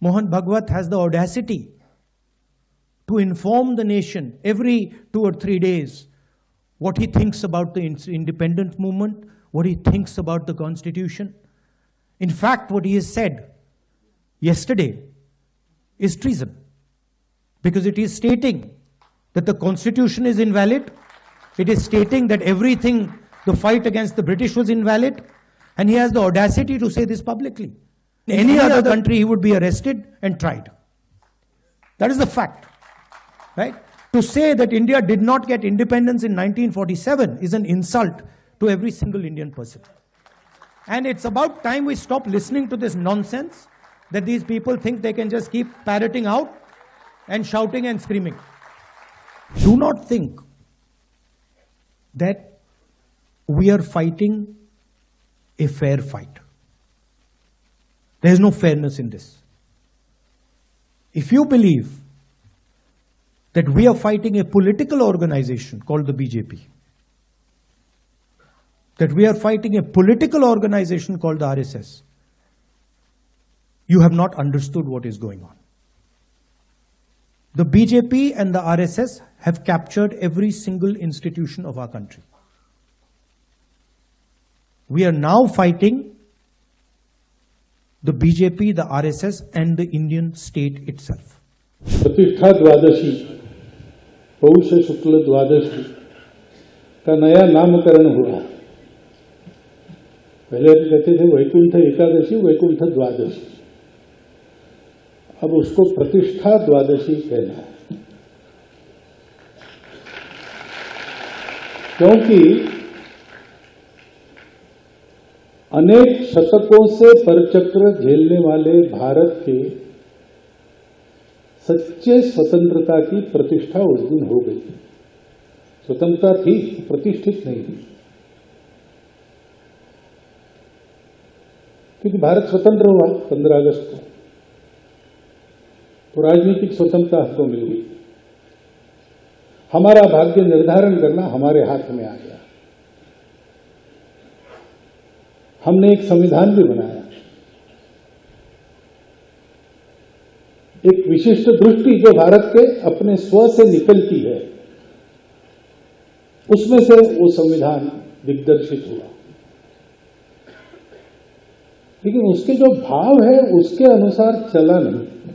Mohan Bhagwat has the audacity to inform the nation every 2 or 3 days what he thinks about the independent movement, what he thinks about the constitution. In fact, what he has said yesterday is treason, because it is stating that the constitution is invalid. It is stating that everything, the fight against the British was invalid, and he has the audacity to say this publicly. In any other country, he would be arrested and tried. That is the fact, right? To say that India did not get independence in 1947 is an insult to every single Indian person. And it's about time we stop listening to this nonsense that these people think they can just keep parroting out and shouting and screaming. Do not think that we are fighting a fair fight. There is no fairness in this. If you believe that we are fighting a political organization called the BJP, that we are fighting a political organization called the RSS, you have not understood what is going on. The BJP and the RSS have captured every single institution of our country. We are now fighting the BJP, the RSS, and the Indian state itself. प्रतिष्ठा द्वादशी, पौष शुक्ल द्वादशी का नया नामकरण हुआ। पहले कहते थे वैकुंठ एकादशी, वैकुंठ द्वादशी, अब उसको प्रतिष्ठा द्वादशी कहना है। क्योंकि अनेक शतकों से परचक्र झेलने वाले भारत के सच्चे स्वतंत्रता की प्रतिष्ठा उस दिन हो गई। स्वतंत्रता थी, प्रतिष्ठित नहीं थी, क्योंकि भारत स्वतंत्र हुआ 15 अगस्त को, तो राजनीतिक स्वतंत्रता हमको मिल गई। हमारा भाग्य निर्धारण करना हमारे हाथ में आ गया। हमने एक संविधान भी बनाया, एक विशिष्ट दृष्टि जो भारत के अपने स्व से निकलती है, उसमें से वो संविधान दिग्दर्शित हुआ। लेकिन उसके जो भाव है उसके अनुसार चला नहीं।